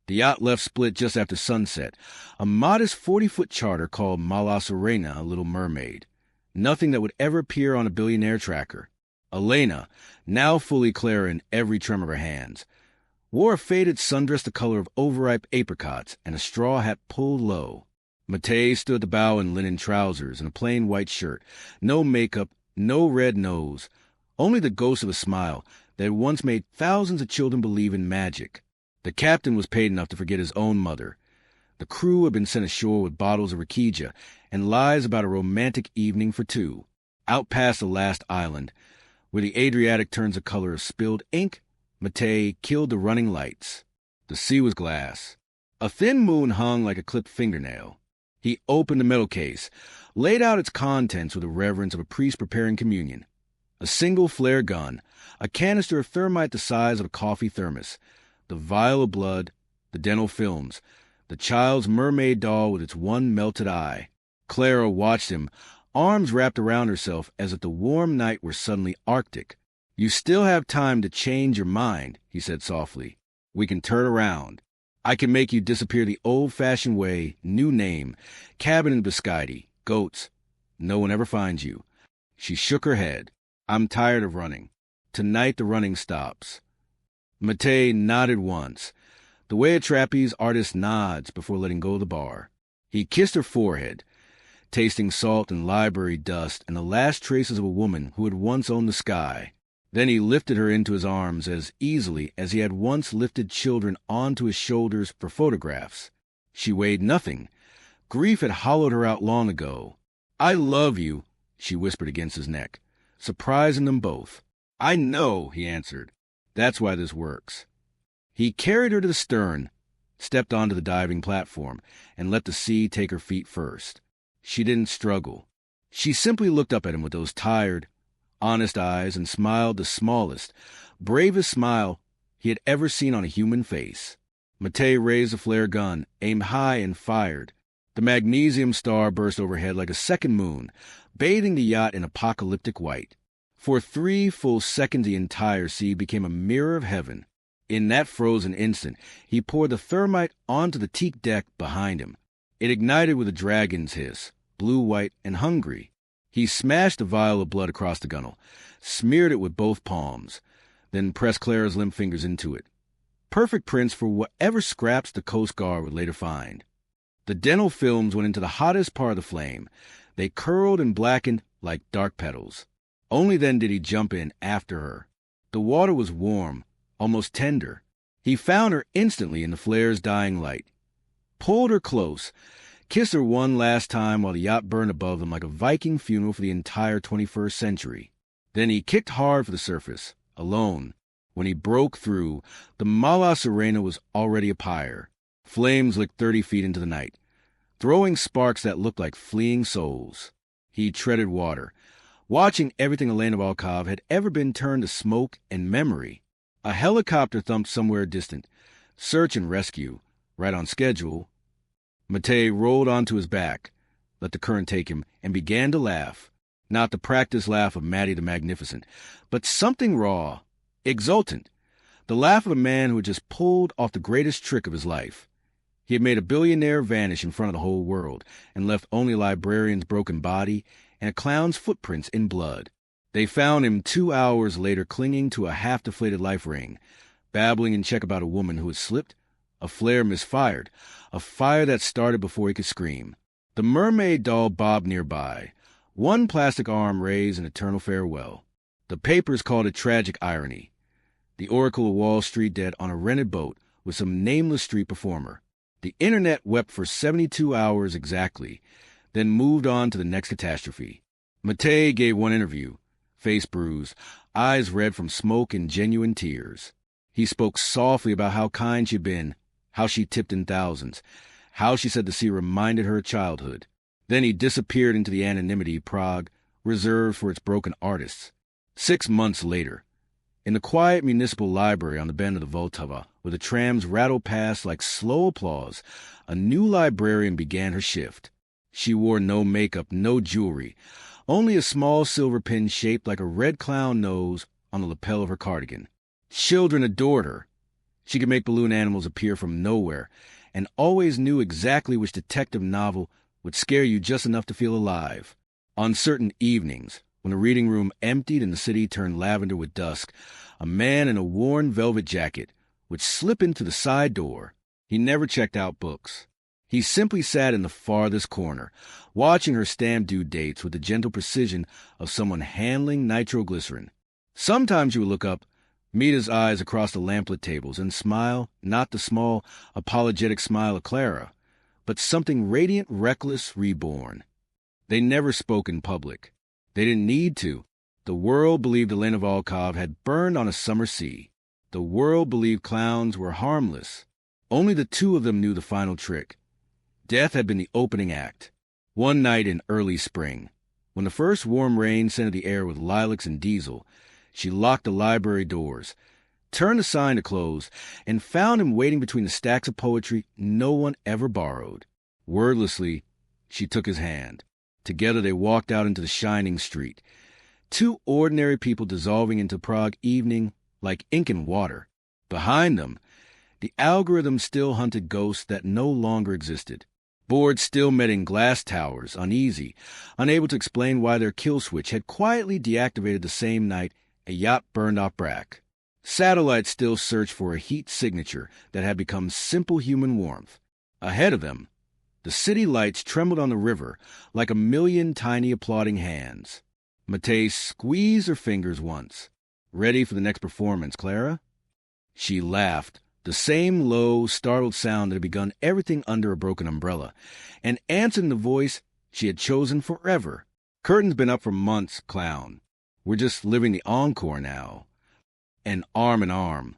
The yacht left split just after sunset, a modest 40-foot charter called Mala Serena, a Little Mermaid. Nothing that would ever appear on a Billionaire tracker. Elena, now fully Clara in every tremor of her hands, wore a faded sundress the color of overripe apricots and a straw hat pulled low. Matei stood at the bow in linen trousers and a plain white shirt. No makeup, no red nose, only the ghost of a smile that had once made thousands of children believe in magic. The captain was paid enough to forget his own mother. The crew had been sent ashore with bottles of rakicha and lies about a romantic evening for two. Out past the last island, where the Adriatic turns the color of spilled ink, Matei killed the running lights. The sea was glass. A thin moon hung like a clipped fingernail. He opened the metal case, laid out its contents with the reverence of a priest preparing communion. A single flare gun, a canister of thermite the size of a coffee thermos, the vial of blood, the dental films, the child's mermaid doll with its one melted eye. Clara watched him, arms wrapped around herself as if the warm night were suddenly arctic. "You still have time to change your mind," he said softly. "We can turn around. I can make you disappear the old-fashioned way, new name, cabin in Biscayne, goats. No one ever finds you." She shook her head. "I'm tired of running. Tonight the running stops." Matei nodded once, the way a trapeze artist nods before letting go of the bar. He kissed her forehead, tasting salt and library dust and the last traces of a woman who had once owned the sky. Then he lifted her into his arms as easily as he had once lifted children onto his shoulders for photographs. She weighed nothing. Grief had hollowed her out long ago. "I love you," she whispered against his neck, surprising them both. "I know," he answered. "That's why this works." He carried her to the stern, stepped onto the diving platform, and let the sea take her feet first. She didn't struggle. She simply looked up at him with those tired, honest eyes and smiled the smallest, bravest smile he had ever seen on a human face. Matei raised the flare gun, aimed high, and fired. The magnesium star burst overhead like a second moon, bathing the yacht in apocalyptic white. For 3 full seconds the entire sea became a mirror of heaven. In that frozen instant, he poured the thermite onto the teak deck behind him. It ignited with a dragon's hiss, blue-white and hungry. He smashed the vial of blood across the gunwale, smeared it with both palms, then pressed Clara's limp fingers into it. Perfect prints for whatever scraps the Coast Guard would later find. The dental films went into the hottest part of the flame. They curled and blackened like dark petals. Only then did he jump in after her. The water was warm, almost tender. He found her instantly in the flare's dying light, pulled her close, kissed her one last time while the yacht burned above them like a Viking funeral for the entire 21st century. Then he kicked hard for the surface, alone. When he broke through, the Mala Serena was already a pyre. Flames licked 30 feet into the night, throwing sparks that looked like fleeing souls. He treaded water, watching everything Elena Volkov had ever been turned to smoke and memory. A helicopter thumped somewhere distant. Search and rescue, right on schedule. Matei rolled onto his back, let the current take him, and began to laugh. Not the practiced laugh of Matty the Magnificent, but something raw, exultant. The laugh of a man who had just pulled off the greatest trick of his life. He had made a billionaire vanish in front of the whole world, and left only a librarian's broken body and a clown's footprints in blood. They found him 2 hours later clinging to a half-deflated life ring, babbling in Czech about a woman who had slipped, a flare misfired, a fire that started before he could scream. The mermaid doll bobbed nearby, one plastic arm raised in eternal farewell. The papers called it tragic irony. The Oracle of Wall Street dead on a rented boat with some nameless street performer. The internet wept for 72 hours exactly, then moved on to the next catastrophe. Matei gave one interview, face bruised, eyes red from smoke and genuine tears. He spoke softly about how kind she'd been, how she tipped in thousands, how she said the sea reminded her of childhood. Then he disappeared into the anonymity Prague reserved for its broken artists. 6 months later, in the quiet municipal library on the bend of the Vltava, where the trams rattled past like slow applause, a new librarian began her shift. She wore no makeup, no jewelry, only a small silver pin shaped like a red clown nose on the lapel of her cardigan. Children adored her. She could make balloon animals appear from nowhere, and always knew exactly which detective novel would scare you just enough to feel alive. On certain evenings, when the reading room emptied and the city turned lavender with dusk, a man in a worn velvet jacket would slip into the side door. He never checked out books. He simply sat in the farthest corner, watching her stamp due dates with the gentle precision of someone handling nitroglycerin. Sometimes you would look up, meet his eyes across the lamplit tables, and smile, not the small, apologetic smile of Clara, but something radiant, reckless, reborn. They never spoke in public. They didn't need to. The world believed Elena Volkov had burned on a summer sea. The world believed clowns were harmless. Only the two of them knew the final trick. Death had been the opening act. One night in early spring, when the first warm rain scented the air with lilacs and diesel, she locked the library doors, turned the sign to close, and found him waiting between the stacks of poetry no one ever borrowed. Wordlessly, she took his hand. Together they walked out into the shining street. Two ordinary people dissolving into Prague evening like ink and water. Behind them, the algorithm still hunted ghosts that no longer existed. Boards still met in glass towers, uneasy, unable to explain why their kill switch had quietly deactivated the same night a yacht burned off Brack. Satellites still searched for a heat signature that had become simple human warmth. Ahead of them, the city lights trembled on the river like a million tiny applauding hands. Matei squeezed her fingers once. Ready for the next performance, Clara? She laughed, the same low, startled sound that had begun everything under a broken umbrella, and answered in the voice she had chosen forever. Curtain's been up for months, clown. We're just living the encore now. And arm in arm,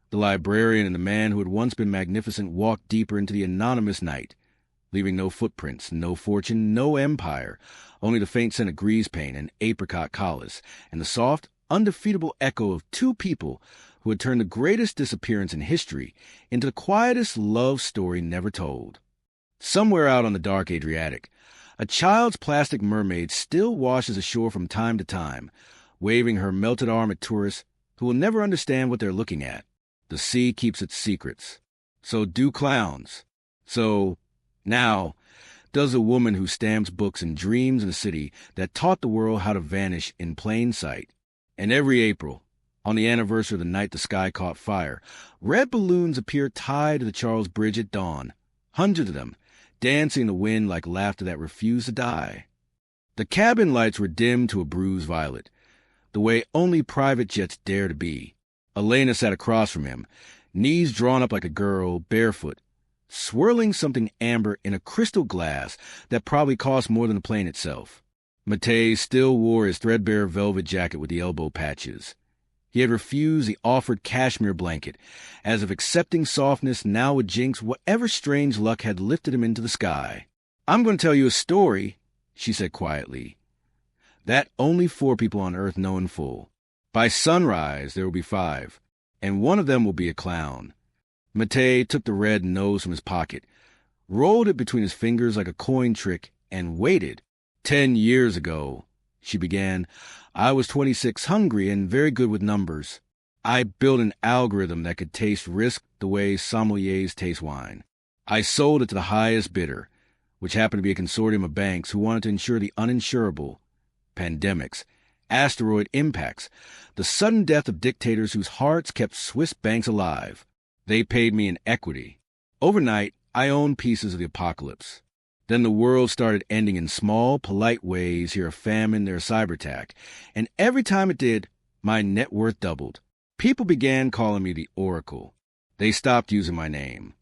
the librarian and the man who had once been magnificent walked deeper into the anonymous night, leaving no footprints, no fortune, no empire, only the faint scent of grease paint and apricot collars, and the soft, undefeatable echo of two people who had turned the greatest disappearance in history into the quietest love story never told. Somewhere out on the dark Adriatic, a child's plastic mermaid still washes ashore from time to time, waving her melted arm at tourists who will never understand what they're looking at. The sea keeps its secrets. So do clowns. So, now, does a woman who stamps books and dreams in a city that taught the world how to vanish in plain sight. And every April, on the anniversary of the night the sky caught fire, red balloons appear tied to the Charles Bridge at dawn, hundreds of them, dancing in the wind like laughter that refused to die. The cabin lights were dimmed to a bruised violet, the way only private jets dare to be. Elena sat across from him, knees drawn up like a girl, barefoot, swirling something amber in a crystal glass that probably cost more than the plane itself. Matei still wore his threadbare velvet jacket with the elbow patches. He had refused the offered cashmere blanket, as if accepting softness now would jinx whatever strange luck had lifted him into the sky. "I'm going to tell you a story," she said quietly, "that only 4 people on Earth know in full. By sunrise, there will be 5, and one of them will be a clown." Matei took the red nose from his pocket, rolled it between his fingers like a coin trick, and waited. 10 years ago, she began, I was 26, hungry and very good with numbers. I built an algorithm that could taste risk the way sommeliers taste wine. I sold it to the highest bidder, which happened to be a consortium of banks who wanted to insure the uninsurable. Pandemics, asteroid impacts, the sudden death of dictators whose hearts kept Swiss banks alive. They paid me in equity. Overnight, I owned pieces of the apocalypse. Then the world started ending in small, polite ways, here a famine, there a cyber attack. And every time it did, my net worth doubled. People began calling me the Oracle. They stopped using my name.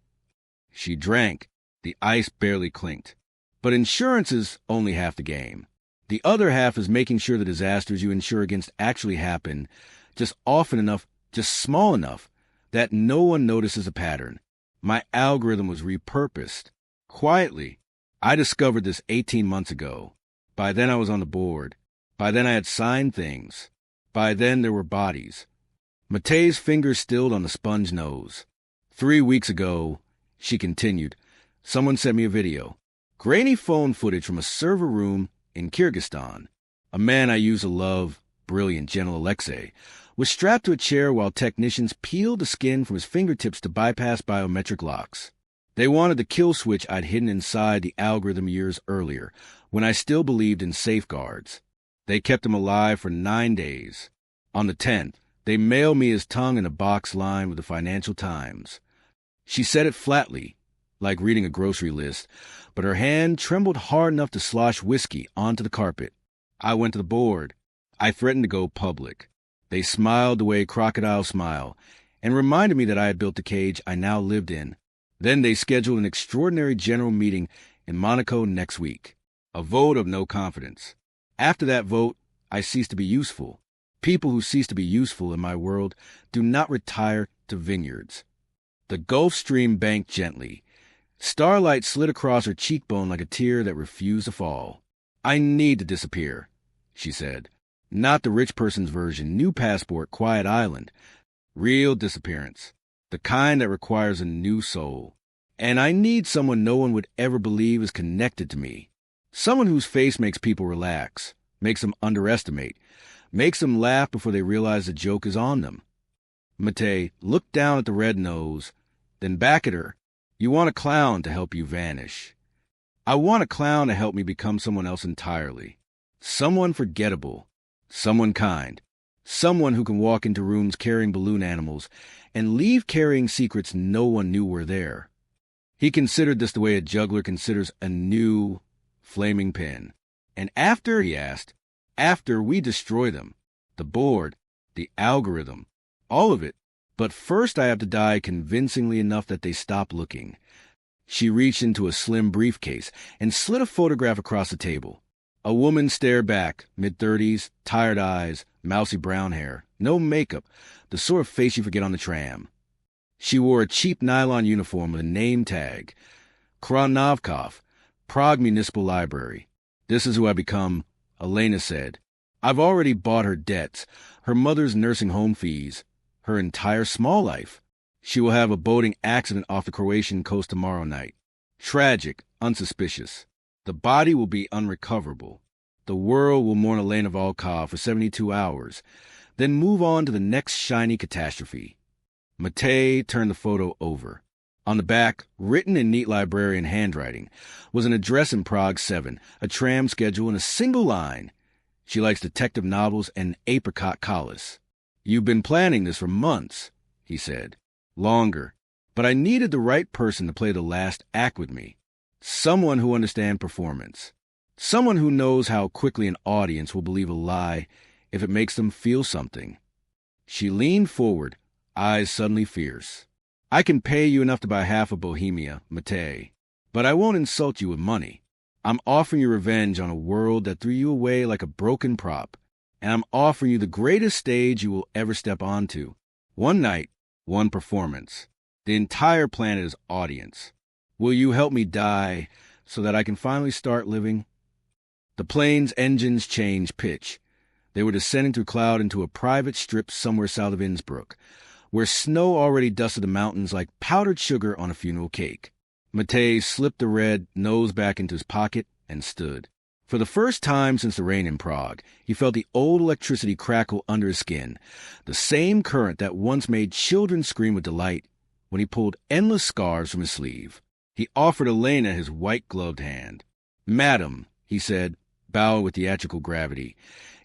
She drank. The ice barely clinked. But insurance is only half the game. The other half is making sure the disasters you insure against actually happen, just often enough, just small enough, that no one notices a pattern. My algorithm was repurposed. Quietly. I discovered this 18 months ago. By then I was on the board. By then I had signed things. By then there were bodies. Matei's fingers stilled on the sponge nose. 3 weeks ago, she continued, someone sent me a video. Grainy phone footage from a server room in Kyrgyzstan. A man I used to love, brilliant General Alexei, was strapped to a chair while technicians peeled the skin from his fingertips to bypass biometric locks. They wanted the kill switch I'd hidden inside the algorithm years earlier, when I still believed in safeguards. They kept him alive for 9 days. On the 10th, they mailed me his tongue in a box lined with the Financial Times. She said it flatly, like reading a grocery list, but her hand trembled hard enough to slosh whiskey onto the carpet. I went to the board. I threatened to go public. They smiled the way crocodiles smile, and reminded me that I had built the cage I now lived in. Then they scheduled an extraordinary general meeting in Monaco next week. A vote of no confidence. After that vote, I ceased to be useful. People who cease to be useful in my world do not retire to vineyards. The Gulf Stream banked gently. Starlight slid across her cheekbone like a tear that refused to fall. I need to disappear, she said. Not the rich person's version, new passport, quiet island. Real disappearance. The kind that requires a new soul. And I need someone no one would ever believe is connected to me. Someone whose face makes people relax, makes them underestimate, makes them laugh before they realize the joke is on them. Matei looked down at the red nose, then back at her. You want a clown to help you vanish. I want a clown to help me become someone else entirely. Someone forgettable. Someone kind. Someone who can walk into rooms carrying balloon animals and leave carrying secrets no one knew were there. He considered this the way a juggler considers a new, flaming pin. And after, he asked, after we destroy them, the board, the algorithm, all of it, but first I have to die convincingly enough that they stop looking. She reached into a slim briefcase and slid a photograph across the table. A woman stared back, mid-30s, tired eyes, mousy brown hair, no makeup, the sort of face you forget on the tram. She wore a cheap nylon uniform with a name tag. Kronovkov, Prague Municipal Library. This is who I become, Elena said. I've already bought her debts, her mother's nursing home fees, her entire small life. She will have a boating accident off the Croatian coast tomorrow night. Tragic, unsuspicious. The body will be unrecoverable. The world will mourn Elena Volkov for 72 hours, then move on to the next shiny catastrophe. Matei turned the photo over. On the back, written in neat librarian handwriting, was an address in Prague 7, a tram schedule, and a single line. She likes detective novels and apricot collis. You've been planning this for months, he said. Longer. But I needed the right person to play the last act with me. Someone who understands performance. Someone who knows how quickly an audience will believe a lie if it makes them feel something. She leaned forward, eyes suddenly fierce. I can pay you enough to buy half of Bohemia, Matei, but I won't insult you with money. I'm offering you revenge on a world that threw you away like a broken prop, and I'm offering you the greatest stage you will ever step onto. One night, one performance. The entire planet is audience. Will you help me die so that I can finally start living? The plane's engines changed pitch. They were descending through cloud into a private strip somewhere south of Innsbruck, where snow already dusted the mountains like powdered sugar on a funeral cake. Matei slipped the red nose back into his pocket and stood. For the first time since the rain in Prague, he felt the old electricity crackle under his skin, the same current that once made children scream with delight when he pulled endless scarves from his sleeve. He offered Elena his white-gloved hand. Madam, he said, bowing with theatrical gravity,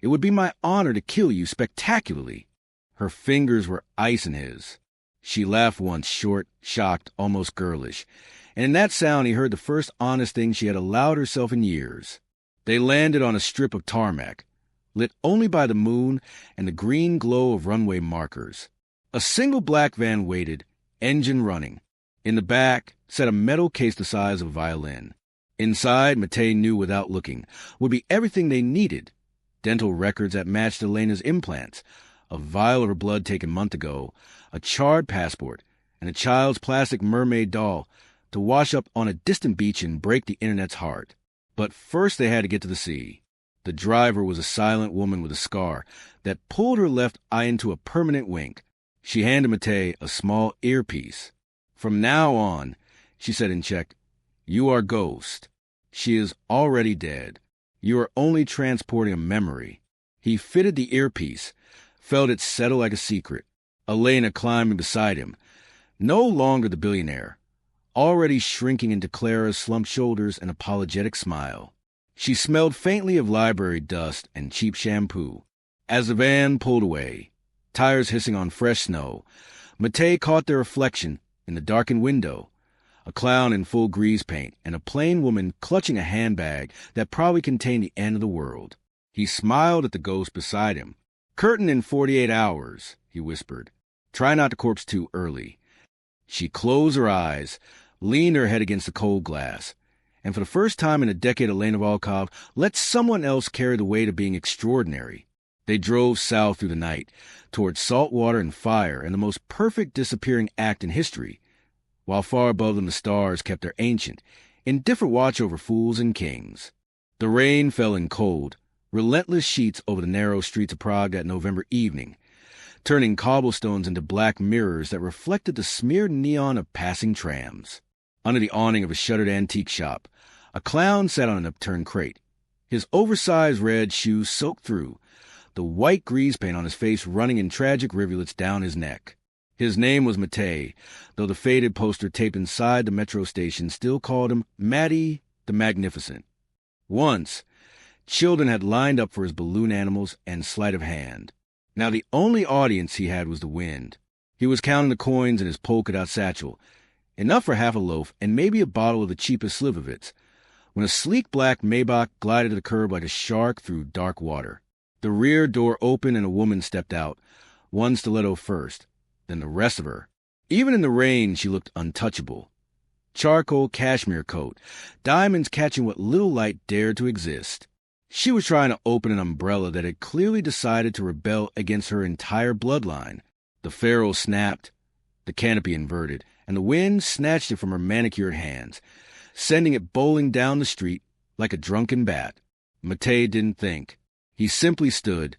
it would be my honor to kill you spectacularly. Her fingers were ice in his. She laughed once, short, shocked, almost girlish, and in that sound he heard the first honest thing she had allowed herself in years. They landed on a strip of tarmac, lit only by the moon and the green glow of runway markers. A single black van waited, engine running. In the back sat a metal case the size of a violin. Inside, Matei knew without looking, would be everything they needed. Dental records that matched Elena's implants, a vial of her blood taken a month ago, a charred passport, and a child's plastic mermaid doll to wash up on a distant beach and break the internet's heart. But first they had to get to the sea. The driver was a silent woman with a scar that pulled her left eye into a permanent wink. She handed Matei a small earpiece. From now on, she said in Czech, you are ghost. She is already dead. You are only transporting a memory. He fitted the earpiece, felt it settle like a secret. Elena climbing beside him, no longer the billionaire, already shrinking into Clara's slumped shoulders and apologetic smile. She smelled faintly of library dust and cheap shampoo. As the van pulled away, tires hissing on fresh snow, Matei caught their reflection in the darkened window, a clown in full grease paint and a plain woman clutching a handbag that probably contained the end of the world. He smiled at the ghost beside him. "Curtain in 48 hours, he whispered. "Try not to corpse too early." She closed her eyes, leaned her head against the cold glass, and for the first time in a decade, Elena Volkov let someone else carry the weight of being extraordinary. They drove south through the night, towards salt water and fire and the most perfect disappearing act in history, while far above them the stars kept their ancient, indifferent watch over fools and kings. The rain fell in cold, relentless sheets over the narrow streets of Prague that November evening, turning cobblestones into black mirrors that reflected the smeared neon of passing trams. Under the awning of a shuttered antique shop, a clown sat on an upturned crate, his oversized red shoes soaked through, the white grease paint on his face running in tragic rivulets down his neck. His name was Matei, though the faded poster taped inside the metro station still called him Matty the Magnificent. Once, children had lined up for his balloon animals and sleight of hand. Now the only audience he had was the wind. He was counting the coins in his polka-dot satchel, enough for half a loaf and maybe a bottle of the cheapest Slivovitz, when a sleek black Maybach glided to the curb like a shark through dark water. The rear door opened and a woman stepped out, one stiletto first, then the rest of her. Even in the rain, she looked untouchable. Charcoal cashmere coat, diamonds catching what little light dared to exist. She was trying to open an umbrella that had clearly decided to rebel against her entire bloodline. The ferrule snapped, the canopy inverted, and the wind snatched it from her manicured hands, sending it bowling down the street like a drunken bat. Matei didn't think. He simply stood,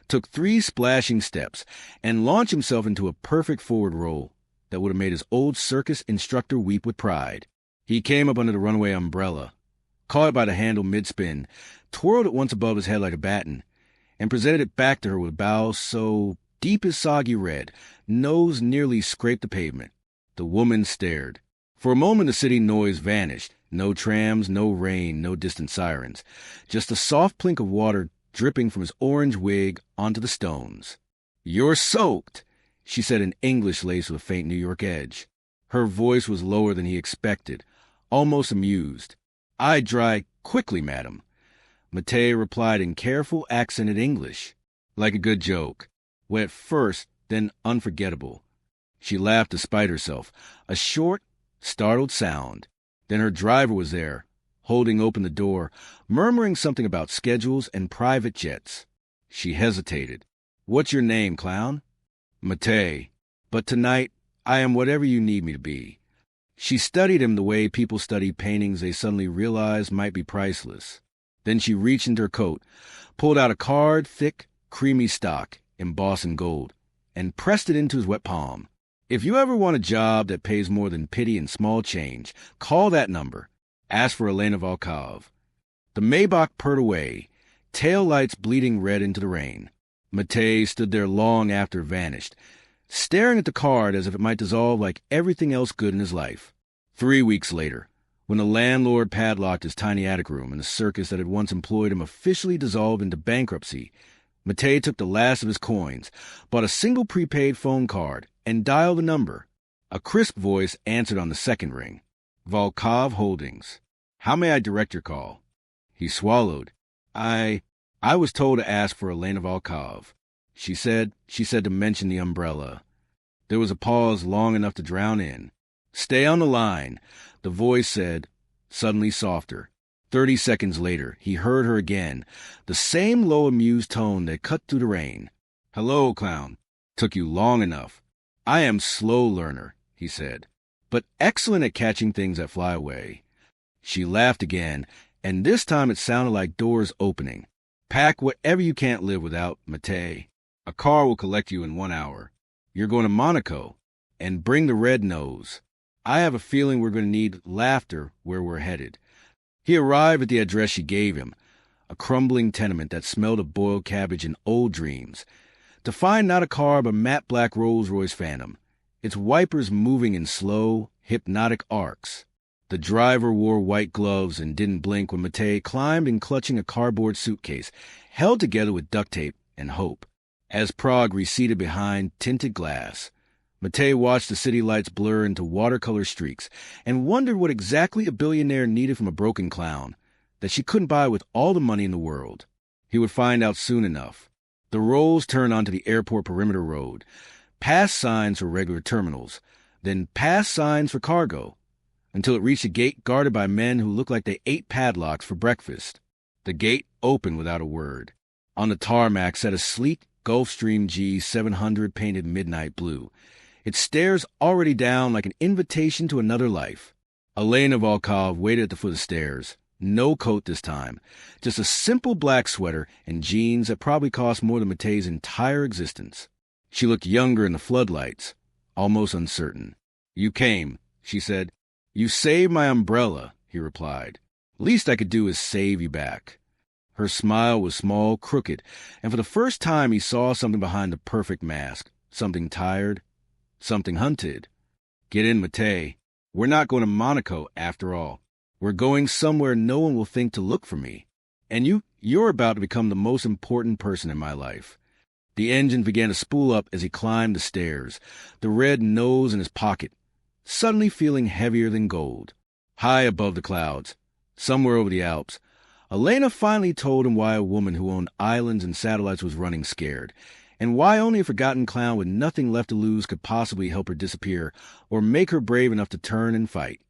took 3 splashing steps, and launched himself into a perfect forward roll that would have made his old circus instructor weep with pride. He came up under the runaway umbrella, caught it by the handle mid-spin, twirled it once above his head like a baton, and presented it back to her with a bow so deep as soggy red, nose nearly scraped the pavement. The woman stared. For a moment the city noise vanished. No trams, no rain, no distant sirens. Just a soft plink of water dripping from his orange wig onto the stones. "You're soaked," she said in English laced with a faint New York edge. Her voice was lower than he expected, almost amused. "I dry quickly, madam." Matei replied in careful, accented English, like a good joke. Wet first, then unforgettable. She laughed despite herself, a short, startled sound. Then her driver was there, holding open the door, murmuring something about schedules and private jets. She hesitated. "What's your name, clown?" "Matei. But tonight, I am whatever you need me to be." She studied him the way people study paintings they suddenly realized might be priceless. Then she reached into her coat, pulled out a card, thick, creamy stock, embossed in gold, and pressed it into his wet palm. "If you ever want a job that pays more than pity and small change, call that number. Ask for Elena Volkov." The Maybach purred away, tail lights bleeding red into the rain. Matei stood there long after it vanished, staring at the card as if it might dissolve like everything else good in his life. 3 weeks later, when the landlord padlocked his tiny attic room and the circus that had once employed him officially dissolved into bankruptcy, Matei took the last of his coins, bought a single prepaid phone card, and dialed the number. A crisp voice answered on the second ring. "Volkov Holdings. How may I direct your call?" He swallowed. I was told to ask for Elena Volkov." She said to mention the umbrella. There was a pause long enough to drown in. "Stay on the line," the voice said, suddenly softer. 30 seconds later, he heard her again, the same low, amused tone that cut through the rain. "Hello, clown. Took you long enough." "I am slow learner," he said, "but excellent at catching things that fly away." She laughed again, and this time it sounded like doors opening. "Pack whatever you can't live without, Matei. A car will collect you in 1 hour. You're going to Monaco, and bring the red nose. I have a feeling we're going to need laughter where we're headed." He arrived at the address she gave him, a crumbling tenement that smelled of boiled cabbage and old dreams. to find not a car but a matte black Rolls-Royce Phantom, its wipers moving in slow, hypnotic arcs. The driver wore white gloves and didn't blink when Matej climbed in clutching a cardboard suitcase, held together with duct tape and hope. As Prague receded behind tinted glass, Matej watched the city lights blur into watercolor streaks and wondered what exactly a billionaire needed from a broken clown that she couldn't buy with all the money in the world. He would find out soon enough. The Rolls turned onto the airport perimeter road, past signs for regular terminals, then past signs for cargo, until it reached a gate guarded by men who looked like they ate padlocks for breakfast. The gate opened without a word. On the tarmac sat a sleek Gulfstream G700 painted midnight blue, its stairs already down like an invitation to another life. Elena Volkov waited at the foot of the stairs. No coat this time, just a simple black sweater and jeans that probably cost more than Matej's entire existence. She looked younger in the floodlights, almost uncertain. "You came," she said. "You saved my umbrella," he replied. "Least I could do is save you back." Her smile was small, crooked, and for the first time he saw something behind the perfect mask. Something tired, something hunted. "Get in, Matej. We're not going to Monaco, after all. We're going somewhere no one will think to look for me. And you're about to become the most important person in my life." The engine began to spool up as he climbed the stairs, the red nose in his pocket, suddenly feeling heavier than gold. High above the clouds, somewhere over the Alps, Elena finally told him why a woman who owned islands and satellites was running scared, and why only a forgotten clown with nothing left to lose could possibly help her disappear or make her brave enough to turn and fight.